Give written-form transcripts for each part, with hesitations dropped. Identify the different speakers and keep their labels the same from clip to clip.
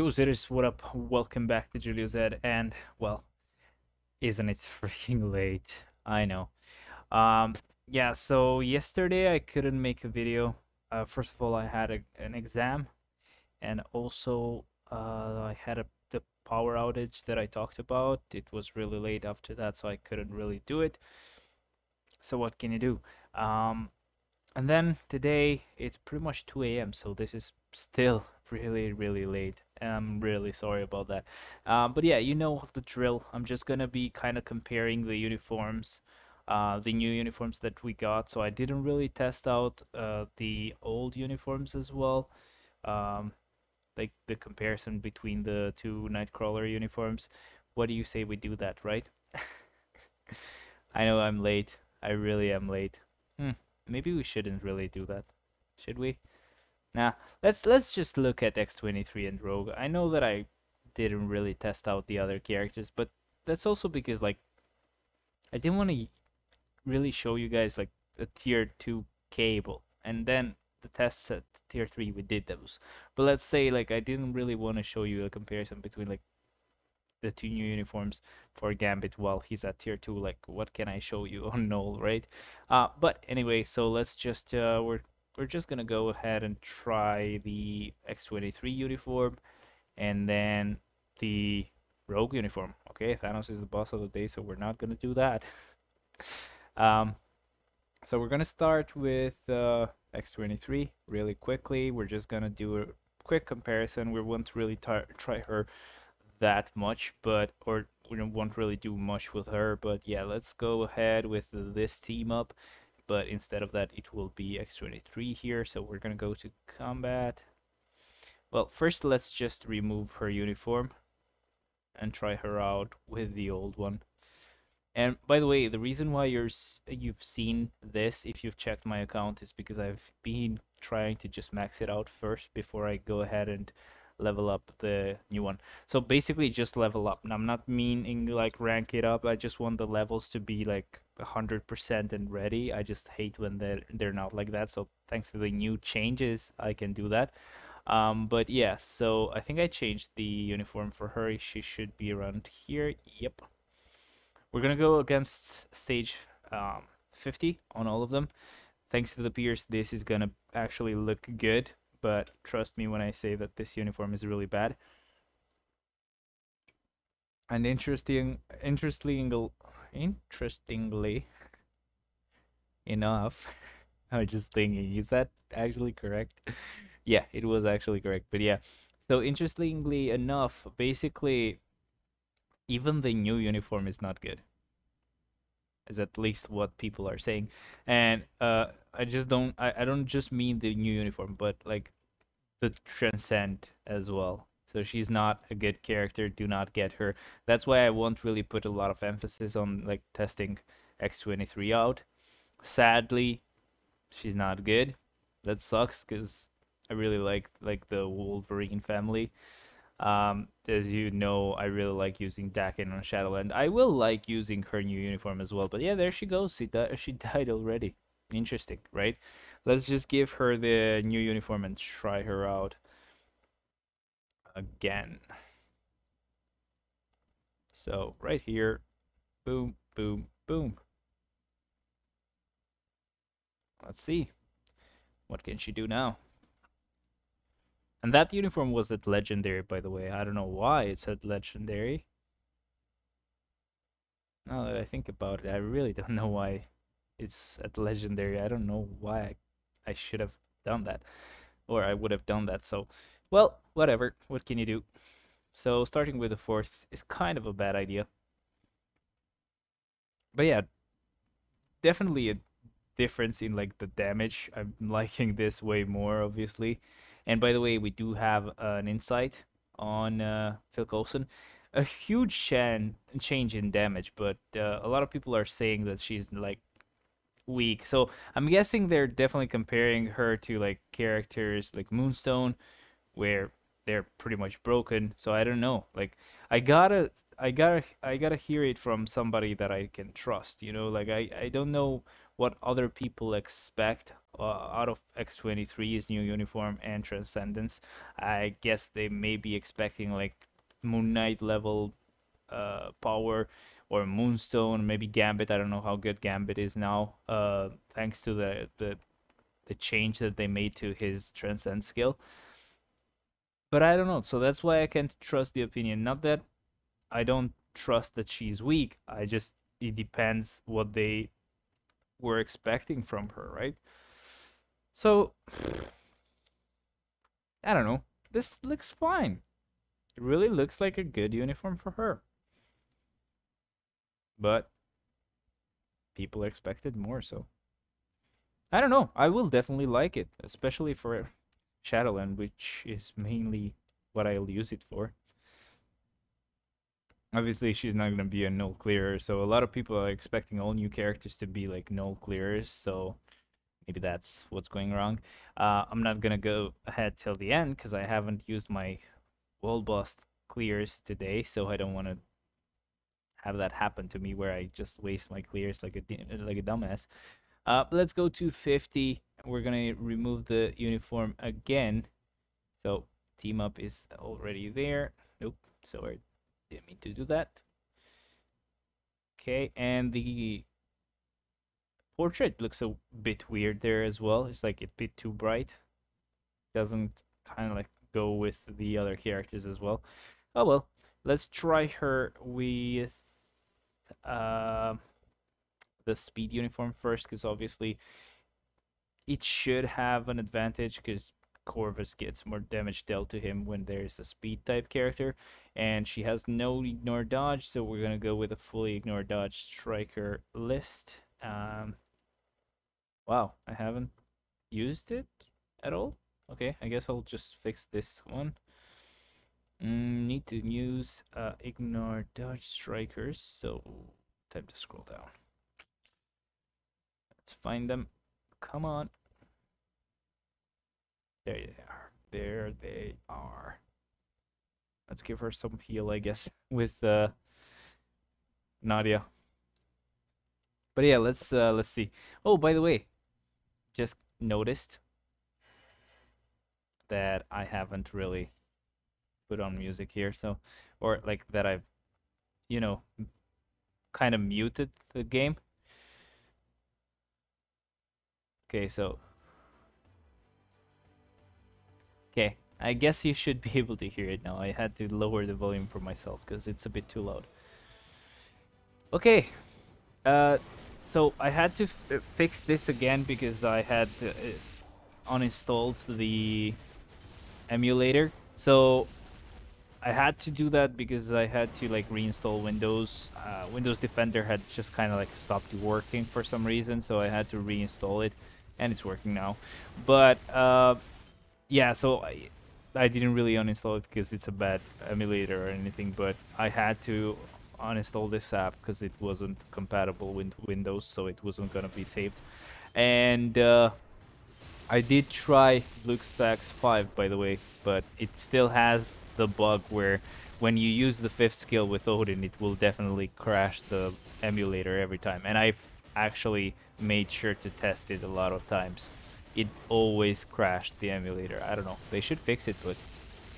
Speaker 1: Julius, what up? Welcome back to Julius Ed, and well, isn't it freaking late? I know. Um, yeah, so yesterday I couldn't make a video. First of all, I had an exam, and also I had the power outage that I talked about. It was really late after that, so I couldn't really do it. So what can you do? Um, and then today it's pretty much 2 a.m., so this is still really, really late. I'm really sorry about that. But yeah, you know the drill. I'm just gonna be kind of comparing the uniforms, the new uniforms that we got. So I didn't really test out the old uniforms as well. Um, like the comparison between the two Nightcrawler uniforms. What do you say we do that, right? I know I'm late. I really am late. Hmm. Maybe we shouldn't really do that. Should we? Nah. Let's just look at X-23 and Rogue. I know that I didn't really test out the other characters, but that's also because like I didn't want to really show you guys like a tier 2 cable and then the tests at tier 3 we did those. But let's say like I didn't really want to show you a comparison between like the two new uniforms for Gambit while he's at tier 2. Like, what can I show you on Null, right? But anyway, so let's just we're just gonna go ahead and try the X-23 uniform and then the Rogue uniform. Okay, Thanos is the boss of the day, so we're not gonna do that. um, so we're gonna start with X-23 really quickly. We're just gonna do a quick comparison. We won't really try her that much, but or we won't really do much with her. But yeah, let's go ahead with this team up. But instead of that, it will be X-23 here. So we're gonna go to combat. Well, first let's just remove her uniform and try her out with the old one. And by the way, the reason why you've seen this, if you've checked my account, is because I've been trying to just max it out first before I go ahead and level up the new one. So basically just level up. And I'm not meaning like rank it up. I just want the levels to be like 100% and ready. I just hate when they're not like that. So thanks to the new changes, I can do that. But yeah, so I think I changed the uniform for her. She should be around here. Yep. We're gonna go against stage 50 on all of them. Thanks to the Pierce, this is gonna actually look good, but trust me when I say that this uniform is really bad. And interestingly enough, I was just thinking, is that actually correct? Yeah, it was actually correct. But yeah, so interestingly enough, basically, even the new uniform is not good. Is at least what people are saying. And I don't just mean the new uniform, but like the Transcend as well. So she's not a good character. Do not get her. That's why I won't really put a lot of emphasis on like testing X-23 out. Sadly, she's not good. That sucks because I really like the Wolverine family. As you know, I really like using Dakin on Shadowland. I will like using her new uniform as well. But yeah, there she goes. She died already. Interesting, right? Let's just give her the new uniform and try her out again. So right here, boom, boom, boom. Let's see. What can she do now? And that uniform was at legendary, by the way. I don't know why it said legendary. Now that I think about it, I really don't know why it's at legendary. I don't know why I should have done that, or I would have done that. So, well, whatever. What can you do? So starting with the fourth is kind of a bad idea. But yeah, definitely a difference in like the damage. I'm liking this way more, obviously. And by the way, we do have an insight on Phil Coulson. A huge change in damage, but a lot of people are saying that she's like weak. So I'm guessing they're definitely comparing her to like characters like Moonstone, where they're pretty much broken. So I don't know. Like I gotta hear it from somebody that I can trust. You know, like I don't know what other people expect out of X-23's new uniform and Transcendence. I guess they may be expecting like Moon Knight level power or Moonstone, maybe Gambit. I don't know how good Gambit is now, thanks to the change that they made to his Transcend skill. But I don't know, so that's why I can't trust the opinion. Not that I don't trust that she's weak. I just it depends what they were expecting from her, right? So I don't know. This looks fine. It really looks like a good uniform for her. But people expected more, so I don't know. I will definitely like it, especially for Shadowland, which is mainly what I'll use it for. Obviously, she's not gonna be a null clearer, so a lot of people are expecting all new characters to be like null clearers, so maybe that's what's going wrong. I'm not gonna go ahead till the end because I haven't used my world boss clears today, so I don't want to have that happen to me where I just waste my clears like a dumbass. Let's go to 50. We're gonna remove the uniform again. So team up is already there. Nope, so I didn't mean to do that. Okay, and the portrait looks a bit weird there as well. It's like a bit too bright. Doesn't kind of like go with the other characters as well. Oh well, let's try her with uh, the speed uniform first, because obviously it should have an advantage because Corvus gets more damage dealt to him when there's a speed type character, and she has no ignore dodge, so we're gonna go with a fully ignore dodge striker list. Wow, I haven't used it at all. Okay, I guess I'll just fix this one. Need to use ignore dodge strikers, so time to scroll down. Let's find them. Come on. There they are. There they are. Let's give her some heal, I guess, with Nadia. But yeah, let's see. Oh, by the way, just noticed that I haven't really put on music here, so or like that I've you know kind of muted the game. Okay, so okay, I guess you should be able to hear it now. I had to lower the volume for myself because it's a bit too loud. Okay, uh, so I had to fix this again because I had uninstalled the emulator. So I had to do that because I had to like reinstall Windows. Windows Defender had just kind of like stopped working for some reason, so I had to reinstall it, and it's working now. But yeah, so I didn't really uninstall it because it's a bad emulator or anything, but I had to uninstall this app because it wasn't compatible with Windows, so it wasn't gonna be saved. And I did try BlueStacks 5, by the way, but it still has the bug where when you use the 5th skill with Odin, it will definitely crash the emulator every time. And I've actually made sure to test it a lot of times. It always crashed the emulator. I don't know. They should fix it, but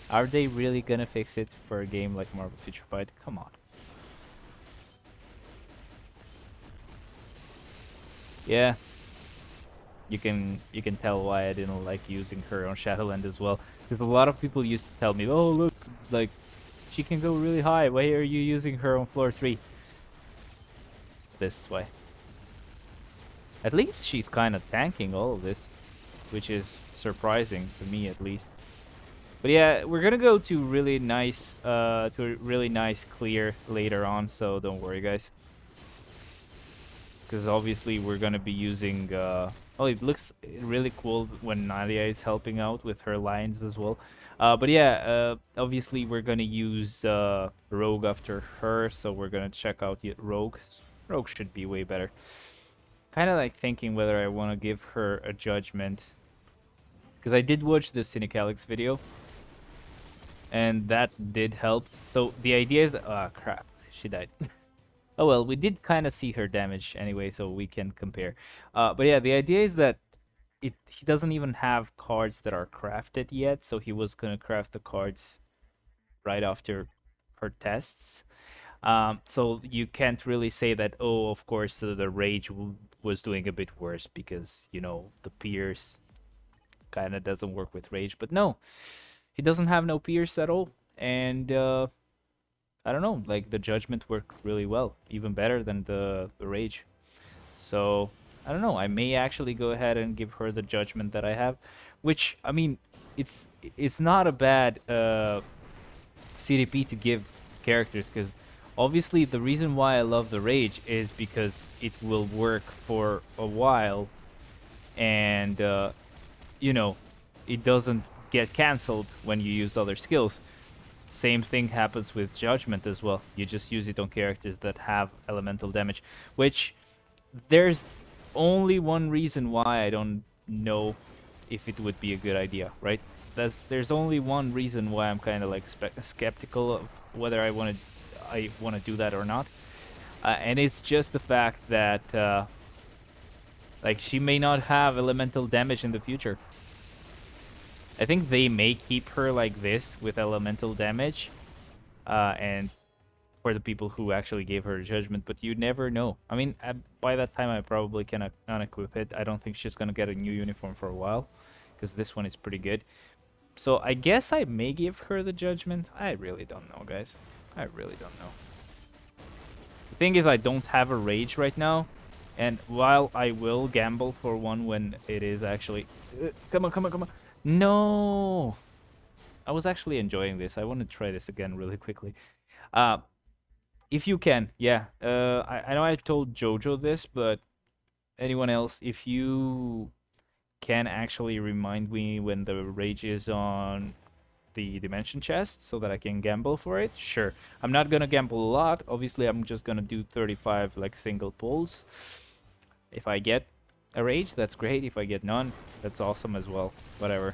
Speaker 1: are they really gonna fix it for a game like Marvel Future Fight? Come on. Yeah, you can tell why I didn't like using her on Shadowland as well. Because a lot of people used to tell me, "Oh look, like she can go really high. Why are you using her on floor 3?" This way. At least she's kind of tanking all of this, which is surprising to me at least. But yeah, we're gonna go to a really nice clear later on, so don't worry, guys. Because obviously we're gonna be using oh, it looks really cool when Nadia is helping out with her lines as well. But yeah, obviously we're gonna use Rogue after her, so we're gonna check out Rogue. Rogue should be way better. Kind of like thinking whether I want to give her a judgment, because I did watch the Cynicalix video, and that did help. So the idea is that, oh crap, she died. Oh well, we did kind of see her damage anyway, so we can compare. But yeah, the idea is that he doesn't even have cards that are crafted yet, so he was gonna craft the cards right after her tests. So you can't really say that, oh, of course, the rage was doing a bit worse because, you know, the pierce kind of doesn't work with rage. But no, he doesn't have no pierce at all. And I don't know, like the judgment worked really well, even better than the rage. So I don't know, I may actually go ahead and give her the judgment that I have, which, I mean, it's not a bad CDP to give characters, because obviously the reason why I love the rage is because it will work for a while, and you know, it doesn't get cancelled when you use other skills. Same thing happens with judgment as well. You just use it on characters that have elemental damage, which there's only one reason why I don't know if it would be a good idea, right? There's only one reason why I'm kind of like skeptical of whether I want to do that or not, and it's just the fact that like she may not have elemental damage in the future. I think they may keep her like this with elemental damage, and for the people who actually gave her a judgment, but you never know. I mean, by that time I probably can unequip it. I don't think she's gonna get a new uniform for a while, because this one is pretty good. So I guess I may give her the judgment. I really don't know, guys. I really don't know. The thing is, I don't have a rage right now, and while I will gamble for one when it is actually... come on, come on, come on. No! I was actually enjoying this. I want to try this again really quickly. If you can, yeah. I know I told Jojo this, but anyone else, if you can actually remind me when the rage is on the dimension chest so that I can gamble for it, sure. I'm not gonna gamble a lot. Obviously, I'm just gonna do 35 like single pulls. If I get a rage, that's great. If I get none, that's awesome as well. Whatever.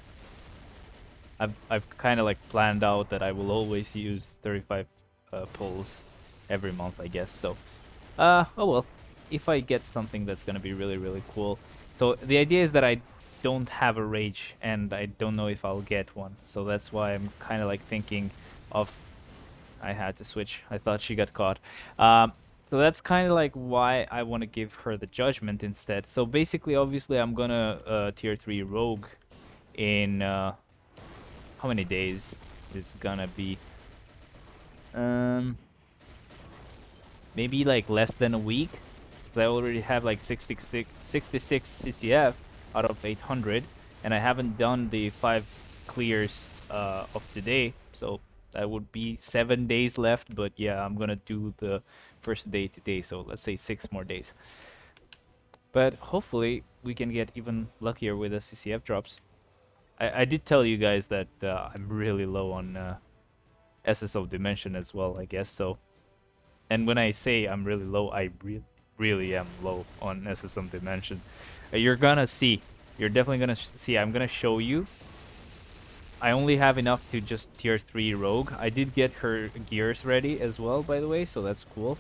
Speaker 1: I've kind of like planned out that I will always use 35 pulls every month, I guess. So, oh well. If I get something that's gonna be really, really cool. So the idea is that I don't have a rage, and I don't know if I'll get one. So that's why I'm kind of like thinking of... I had to switch. I thought she got caught. So that's kind of like why I want to give her the judgment instead. So basically, obviously, I'm gonna tier 3 rogue in how many days is gonna be? Maybe like less than a week. I already have like 66 CCF out of 800, and I haven't done the 5 clears of today, so that would be 7 days left. But yeah, I'm gonna do the first day today, so let's say 6 more days. But hopefully we can get even luckier with the CCF drops. I did tell you guys that I'm really low on Essence of Dimension as well, I guess. So, and when I say I'm really low, I really am low on Essence of Dimension. You're gonna see. You're definitely gonna see. I'm gonna show you. I only have enough to just tier 3 rogue. I did get her gears ready as well, by the way, so that's cool.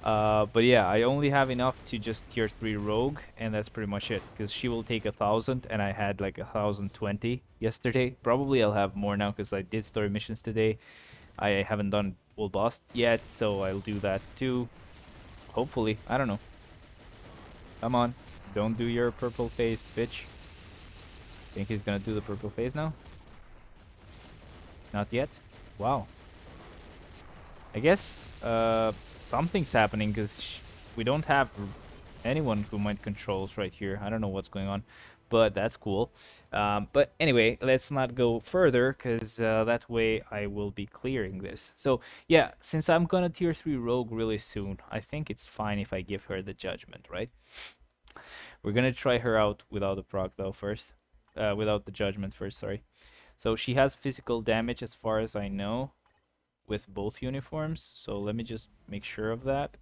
Speaker 1: But yeah, I only have enough to just tier 3 rogue, and that's pretty much it, because she will take 1,000, and I had like 1,020 yesterday. Probably I'll have more now, because I did story missions today. I haven't done Old Boss yet, so I'll do that too. Hopefully, I don't know. Come on, don't do your purple face, bitch. Think he's gonna do the purple face now? Not yet? Wow. I guess something's happening, because we don't have anyone who might controls right here. I don't know what's going on, but that's cool. But anyway, let's not go further, because that way I will be clearing this. So yeah, since I'm gonna tier 3 rogue really soon, I think it's fine if I give her the judgment, right? We're gonna try her out without the proc though first. Without the judgment first, sorry. So she has physical damage as far as I know with both uniforms. So let me just make sure of that.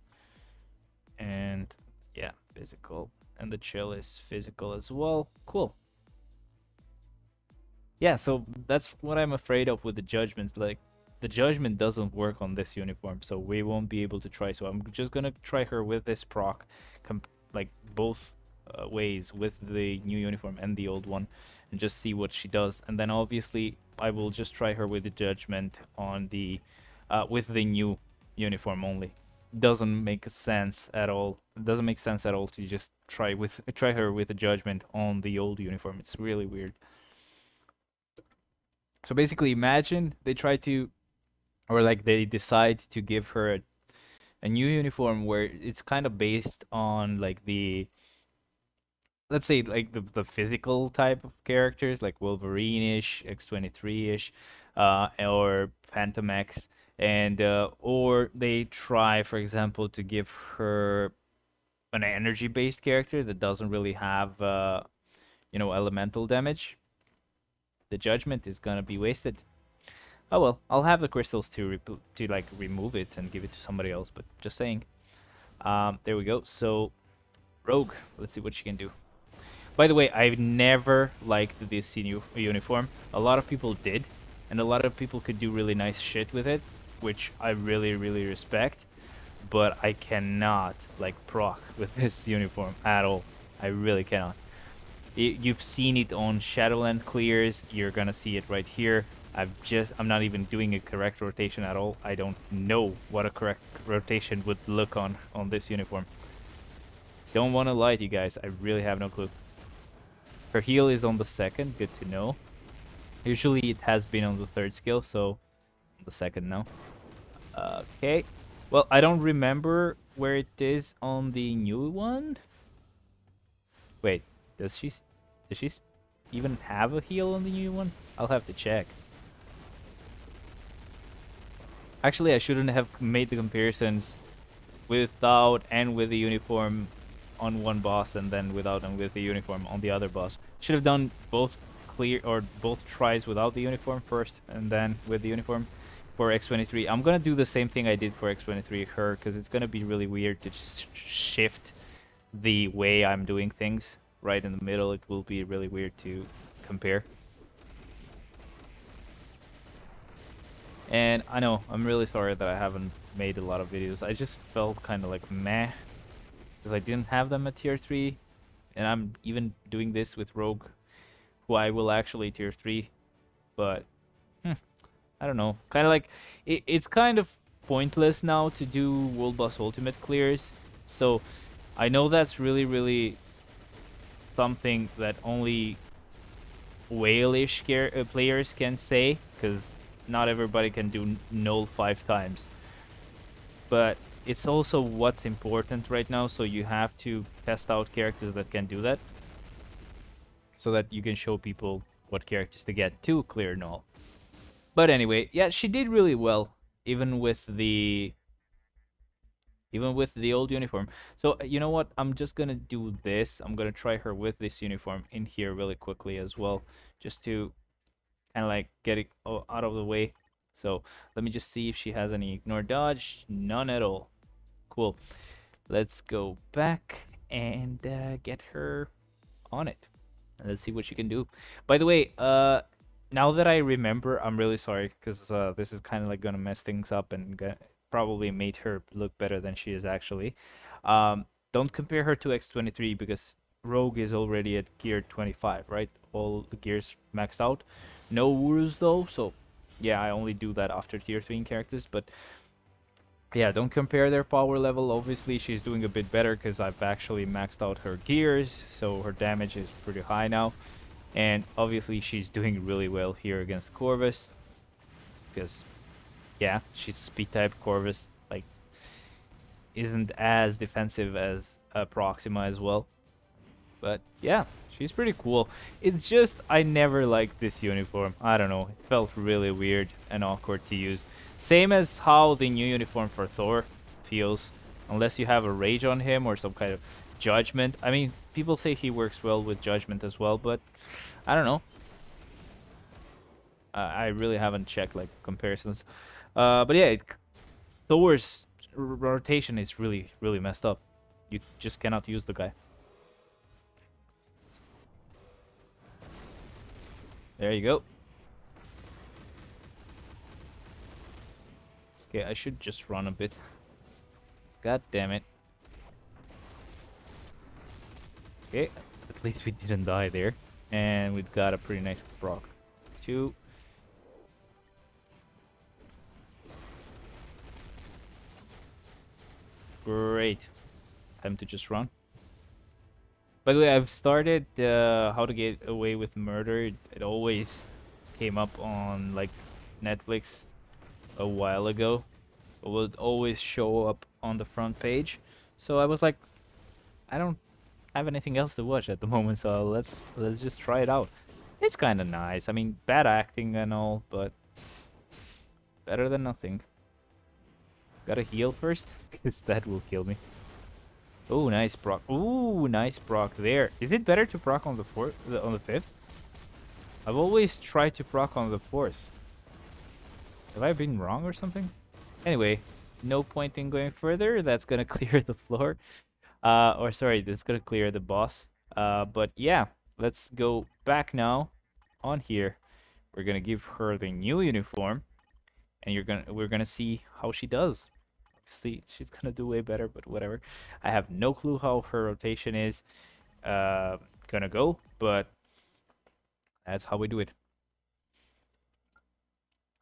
Speaker 1: And yeah, physical. And the chill is physical as well. Cool. Yeah, so that's what I'm afraid of with the judgment. Like, the judgment doesn't work on this uniform, so we won't be able to try. So I'm just gonna try her with this proc, like both ways with the new uniform and the old one, and just see what she does. And then obviously I will just try her with the judgment on the with the new uniform only. Doesn't make sense at all. It doesn't make sense at all to just try her with a judgment on the old uniform. It's really weird. So basically, imagine they try to, or like they decide to give her a new uniform where it's kind of based on like the, let's say like the physical type of characters like Wolverine-ish, X-23-ish, or Phantom X, and or they try, for example, to give her an energy-based character that doesn't really have elemental damage. The judgment is gonna be wasted. Oh well, I'll have the crystals to like remove it and give it to somebody else, but just saying. There we go. So Rogue, let's see what she can do. By the way, I've never liked this uniform. A lot of people did, and a lot of people could do really nice shit with it, which I really, really respect. But I cannot, like, proc with this uniform at all. I really cannot. You've seen it on Shadowland clears. You're gonna see it right here. I'm not even doing a correct rotation at all. I don't know what a correct rotation would look on this uniform. Don't want to lie to you guys. I really have no clue. Her heal is on the second, good to know. Usually it has been on the third skill, so on the second now. Okay. Well, I don't remember where it is on the new one. Wait, does she even have a heal on the new one? I'll have to check. Actually, I shouldn't have made the comparisons without and with the uniform on one boss and then without and with the uniform on the other boss. Should have done both clear or both tries without the uniform first and then with the uniform for X-23. I'm gonna do the same thing I did for X-23 her, because it's gonna be really weird to just shift the way I'm doing things right in the middle. It will be really weird to compare. And I know, I'm really sorry that I haven't made a lot of videos. I just felt kind of like meh, because I didn't have them at tier 3, and I'm even doing this with Rogue, who I will actually tier 3, but I don't know, kind of like, it's kind of pointless now to do World Boss Ultimate clears, so I know that's really, really something that only whale-ish players can say, because not everybody can do null 5 times. But it's also what's important right now, so you have to test out characters that can do that, so that you can show people what characters to get to clear null. But anyway, yeah, she did really well, even with the old uniform. So you know what? I'm just gonna do this. I'm gonna try her with this uniform in here really quickly as well, just to kind of like get it out of the way. So let me just see if she has any ignore dodge. None at all. Cool. Let's go back and get her on it. And let's see what she can do. By the way, now that I remember, I'm really sorry, because this is kind of like gonna mess things up and probably made her look better than she is actually. Don't compare her to X-23 because Rogue is already at gear 25, right? All the gears maxed out. No Urus though, so yeah, I only do that after tier 3 characters, but yeah, don't compare their power level. Obviously, she's doing a bit better because I've actually maxed out her gears, so her damage is pretty high now. And obviously, she's doing really well here against Corvus, because yeah, she's speed type. Corvus like isn't as defensive as Proxima as well. But yeah, she's pretty cool. It's just I never liked this uniform. I don't know, it felt really weird and awkward to use. Same as how the new uniform for Thor feels, unless you have a rage on him or some kind of judgment. I mean, people say he works well with judgment as well, but I don't know. I really haven't checked like comparisons. But yeah, Thor's rotation is really, really messed up. You just cannot use the guy. There you go. Okay, I should just run a bit. God damn it. Okay, at least we didn't die there. And we've got a pretty nice proc. 2. Great. Time to just run. By the way, I've started How to Get Away with Murder. It always came up on like Netflix a while ago. It would always show up on the front page. So I was like, I don't have anything else to watch at the moment, so let's just try it out. It's kind of nice. I mean, bad acting and all, but better than nothing. Gotta heal first, because that will kill me. Oh, nice proc. Ooh, nice proc there. Is it better to proc on the on the fifth? I've always tried to proc on the fourth. Have I been wrong or something? Anyway, no point in going further. That's gonna clear the floor. Or sorry, that's gonna clear the boss. But yeah, let's go back now on here. We're gonna give her the new uniform, and we're gonna see how she does. Obviously, she's gonna do way better, but whatever. I have no clue how her rotation is gonna go, but that's how we do it.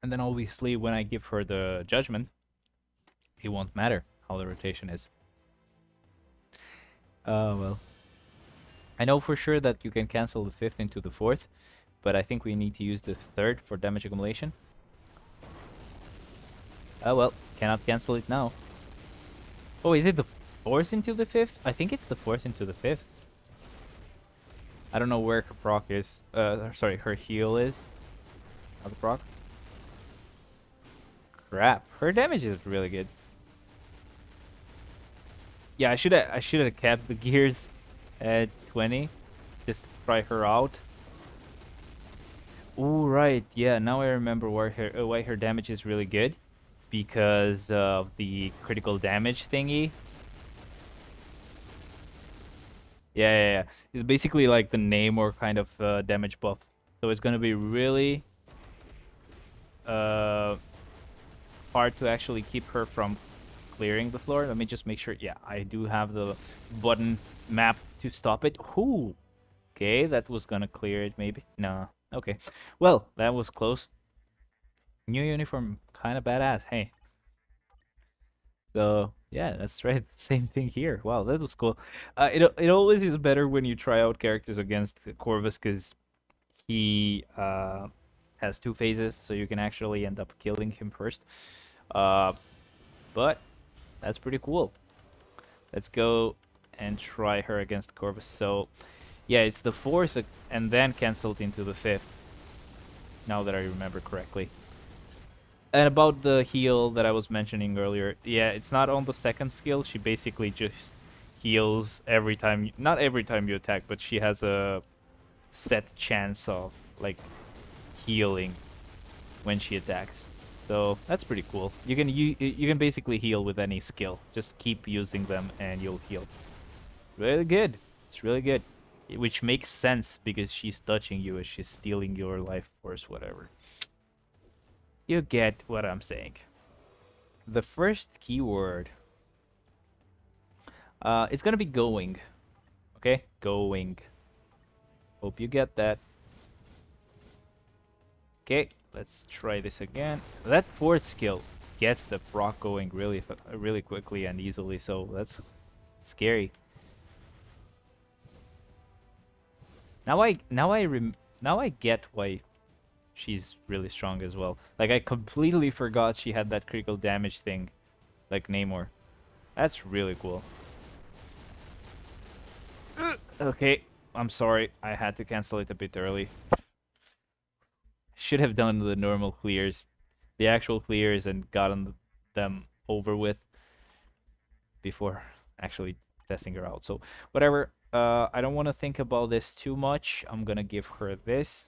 Speaker 1: And then obviously, when I give her the judgment, it won't matter how the rotation is. Well. I know for sure that you can cancel the fifth into the fourth, but I think we need to use the third for damage accumulation. Oh well, cannot cancel it now. Oh, is it the fourth into the fifth? I think it's the fourth into the fifth. I don't know where her proc is. Sorry, her heal is. Not the proc. Crap, her damage is really good. Yeah, I should have kept the gears at 20, just to try her out. Ooh, right. Yeah, now I remember why her damage is really good, because of the critical damage thingy. Yeah. It's basically like the Namor kind of damage buff. So it's gonna be really hard to actually keep her from clearing the floor. Let me just make sure. Yeah, I do have the button mapped to stop it. Ooh. Okay, that was gonna clear it maybe. No. Okay. Well, that was close. New uniform, kind of badass. Hey. So yeah, that's right. Same thing here. Wow, that was cool. It always is better when you try out characters against Corvus, because he has 2 phases, so you can actually end up killing him first. But that's pretty cool. Let's go and try her against Corvus. So yeah, it's the fourth and then canceled into the fifth, now that I remember correctly. And about the heal that I was mentioning earlier, yeah, it's not on the second skill. She basically just heals every time, not every time you attack, but she has a set chance of like healing when she attacks. So that's pretty cool. You can basically heal with any skill. Just keep using them and you'll heal. Really good. It's really good. Which makes sense because she's touching you as she's stealing your life force, whatever. You get what I'm saying. The first keyword, it's gonna be going. Okay, going. Hope you get that. Okay, let's try this again. That fourth skill gets the proc going really quickly and easily, so that's scary. Now I get why she's really strong as well. Like, I completely forgot she had that critical damage thing, like Namor. That's really cool. Okay, I'm sorry. I had to cancel it a bit early. Should have done the normal clears, the actual clears, and gotten them over with before actually testing her out. So whatever. I don't want to think about this too much. I'm gonna give her this.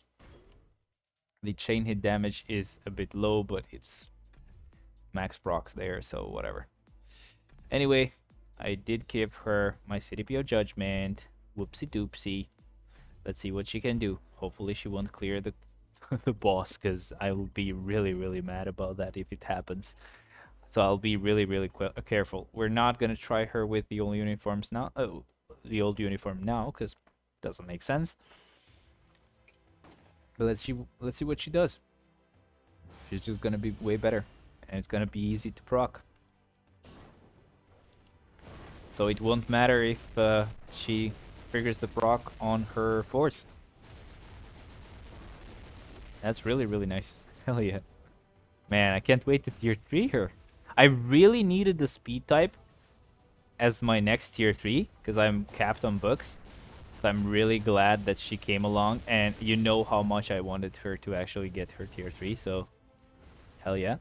Speaker 1: The chain hit damage is a bit low, but it's max procs there, so whatever. Anyway, I did give her my CDPO judgment. Whoopsie doopsie. Let's see what she can do. Hopefully she won't clear the the boss, because I will be really mad about that if it happens. So I'll be really careful. We're not gonna try her with the only uniforms now. Oh, the old uniform now because it doesn't make sense. But let's see what she does. She's just gonna be way better, and it's gonna be easy to proc. So it won't matter if she triggers the proc on her fourth. That's really, really nice. Hell yeah. Man, I can't wait to tier 3 her. I really needed the speed type as my next tier 3, because I'm capped on books. So I'm really glad that she came along, and you know how much I wanted her to actually get her tier 3, so hell yeah.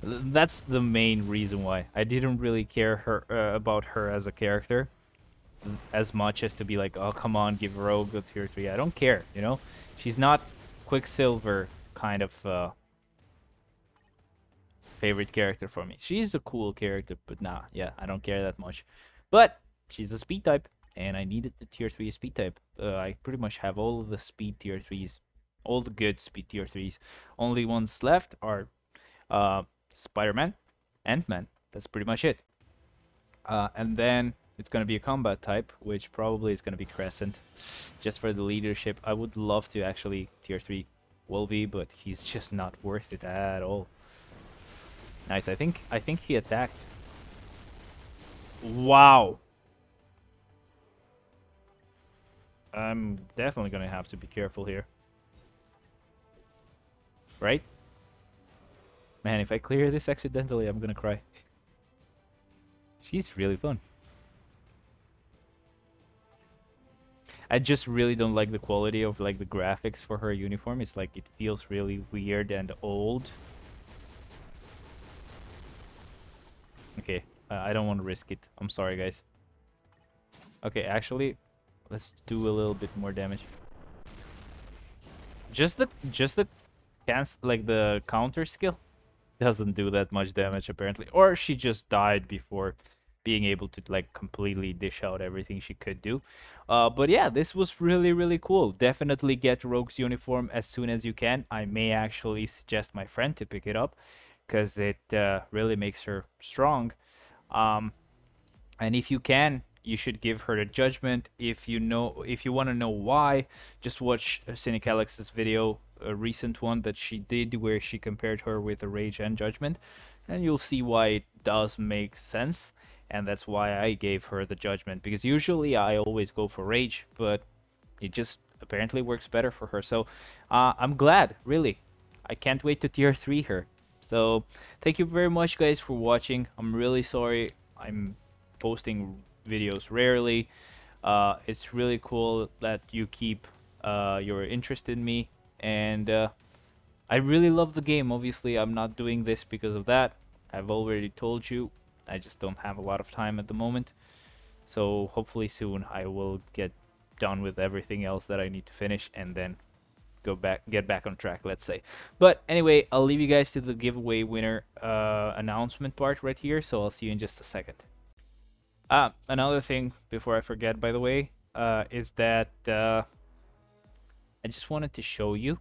Speaker 1: That's the main reason why. I didn't really care about her as a character as much as to be like, oh, come on, give Rogue a tier 3. I don't care, you know? She's not Quicksilver kind of favorite character for me. She's a cool character, but nah, yeah, I don't care that much. But she's a speed type, and I needed the tier 3 speed type. I pretty much have all of the speed tier 3s, all the good speed tier 3s. Only ones left are Spider-Man, Ant-Man. That's pretty much it. And then it's going to be a combat type, which probably is going to be Crescent. Just for the leadership, I would love to actually tier 3 Wolvie, but he's just not worth it at all. Nice, I think he attacked. Wow. I'm definitely going to have to be careful here. Right? Man, if I clear this accidentally, I'm going to cry. She's really fun. I just really don't like the quality of like the graphics for her uniform. It's like it feels really weird and old. Okay, I don't want to risk it. I'm sorry, guys. Okay, actually, let's do a little bit more damage. Just the like the counter skill doesn't do that much damage apparently, or she just died before being able to like completely dish out everything she could do. But yeah, this was really, really cool. Definitely get Rogue's uniform as soon as you can. I may actually suggest my friend to pick it up because it really makes her strong. And if you can, you should give her the judgment. If you want to know why, just watch Cynic Alex's video, a recent one that she did where she compared her with a Rage and Judgment, and you'll see why it does make sense. And that's why I gave her the judgment, because usually I always go for Rage, but it just apparently works better for her. So I'm glad, really. I can't wait to tier 3 her. So thank you very much, guys, for watching. I'm really sorry I'm posting videos rarely. It's really cool that you keep your interest in me, and I really love the game. Obviously, I'm not doing this because of that. I've already told you. I just don't have a lot of time at the moment. So hopefully soon I will get done with everything else that I need to finish, and then get back on track, let's say. But anyway, I'll leave you guys to the giveaway winner announcement part right here, so I'll see you in just a second. Another thing before I forget, by the way, is that I just wanted to show you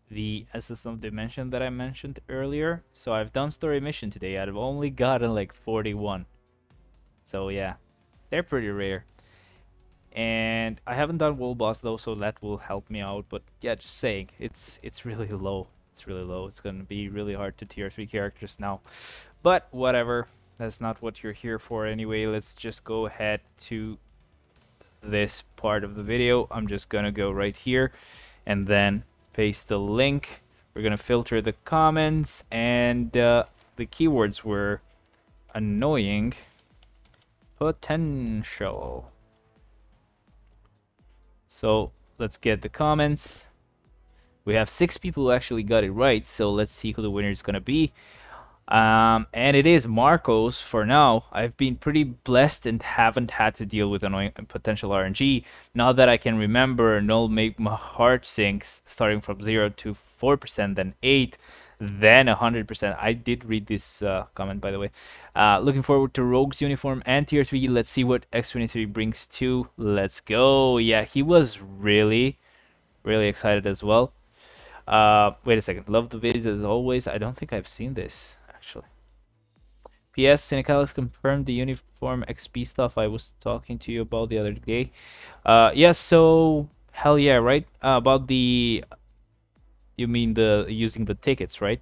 Speaker 1: the Essence of Dimension that I mentioned earlier. So I've done story mission today. I've only gotten like 41. So yeah, they're pretty rare. And I haven't done World Boss though, so that will help me out. But yeah, just saying, it's really low. It's really low. It's gonna be really hard to tier 3 characters now. But whatever. That's not what you're here for anyway. Let's just go ahead to this part of the video. I'm just gonna go right here and then paste the link. We're gonna filter the comments, and the keywords were annoying, potential. So let's get the comments. We have 6 people who actually got it right, so let's see who the winner is gonna be. And it is Marcos for now. I've been pretty blessed and haven't had to deal with annoying potential RNG. Now that I can remember, Null make my heart sink, starting from 0 to 4%, then 8, then 100%. I did read this comment, by the way. Looking forward to Rogue's uniform and tier 3. Let's see what X-23 brings too. Let's go. Yeah, he was really, really excited as well. Wait a second. Love the videos as always. I don't think I've seen this. Actually, Yes, Cynicalix confirmed the uniform XP stuff I was talking to you about the other day. Yes, so hell yeah, right? About the you mean the using the tickets, right?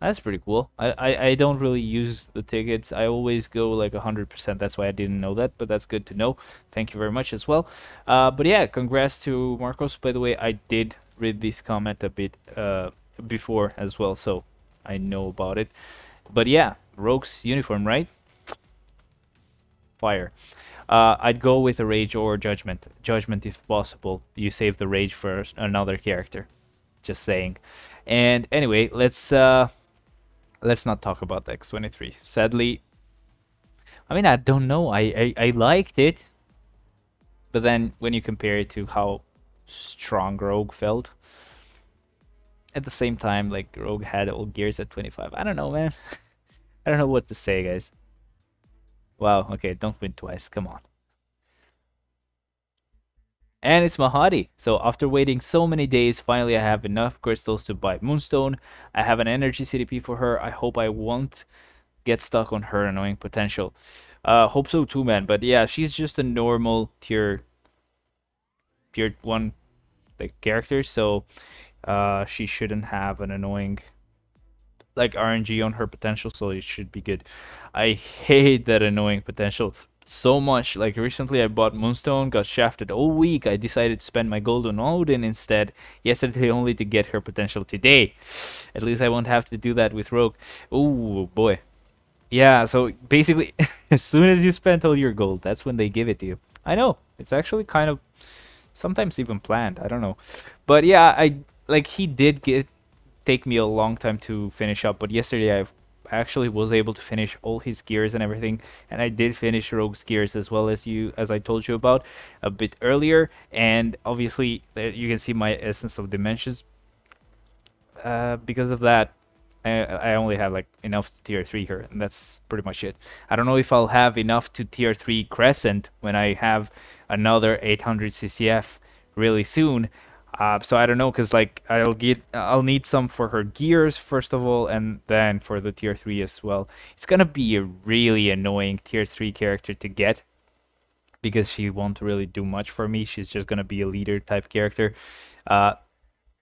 Speaker 1: That's pretty cool. I don't really use the tickets. I always go like 100%. That's why I didn't know that, but that's good to know. Thank you very much as well. But yeah, congrats to Marcos. By the way, I did read this comment a bit before as well, so I know about it. But yeah, Rogue's uniform, right? Fire. I'd go with a Rage or Judgment. Judgment if possible. You save the Rage for another character. Just saying. And anyway, let's not talk about the X-23. Sadly, I mean, I don't know. I liked it, but then when you compare it to how strong Rogue felt, at the same time, like Rogue had all gears at 25. I don't know, man. I don't know what to say, guys. Wow. Okay, don't win twice. Come on. And it's Mahadi. So after waiting so many days, finally I have enough crystals to buy Moonstone. I have an energy CDP for her. I hope I won't get stuck on her annoying potential. Hope so too, man. But yeah, she's just a normal tier 1 like character, so she shouldn't have an annoying like RNG on her potential, so it should be good. I hate that annoying potential so much. Like recently I bought Moonstone, got shafted all week. I decided to spend my gold on Odin instead yesterday only to get her potential today. At least I won't have to do that with Rogue. Oh boy. Yeah, so basically, as soon as you spent all your gold, that's when they give it to you. I know, it's actually kind of sometimes even planned. I don't know, but yeah, I like he did take me a long time to finish up. But yesterday I actually was able to finish all his gears and everything, and I did finish Rogue's gears as well as I told you about a bit earlier. And obviously, you can see my Essence of Dimensions. Because of that, I only have like enough to tier 3 here, and that's pretty much it. I don't know if I'll have enough to tier 3 Crescent when I have another 800 CCF really soon. So I don't know, cause like I'll need some for her gears first of all, and then for the tier 3 as well. It's gonna be a really annoying tier 3 character to get because she won't really do much for me. She's just gonna be a leader type character.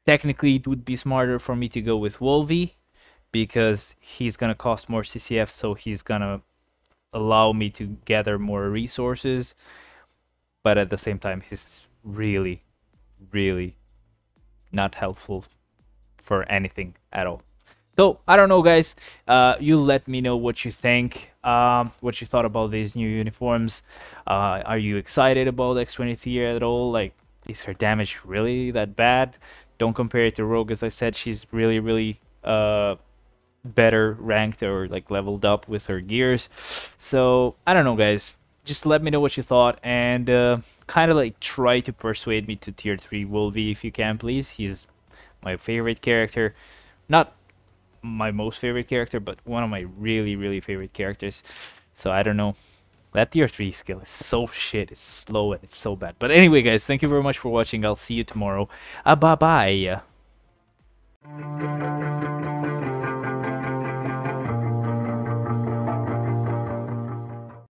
Speaker 1: Technically, it would be smarter for me to go with Wolvie, because he's gonna cost more CCF, so he's gonna allow me to gather more resources, but at the same time he's really not helpful for anything at all. So I don't know, guys. You let me know what you think, what you thought about these new uniforms. Are you excited about X-23 at all? Like, is her damage really that bad? Don't compare it to Rogue. As I said, she's really better ranked or like leveled up with her gears. So I don't know, guys. Just let me know what you thought, and kind of like try to persuade me to tier 3 Wolvie if you can, please. He's my favorite character. Not my most favorite character, but one of my really favorite characters. So I don't know. That tier 3 skill is so shit. It's slow and it's so bad. But anyway, guys, thank you very much for watching. I'll see you tomorrow. Bye-bye.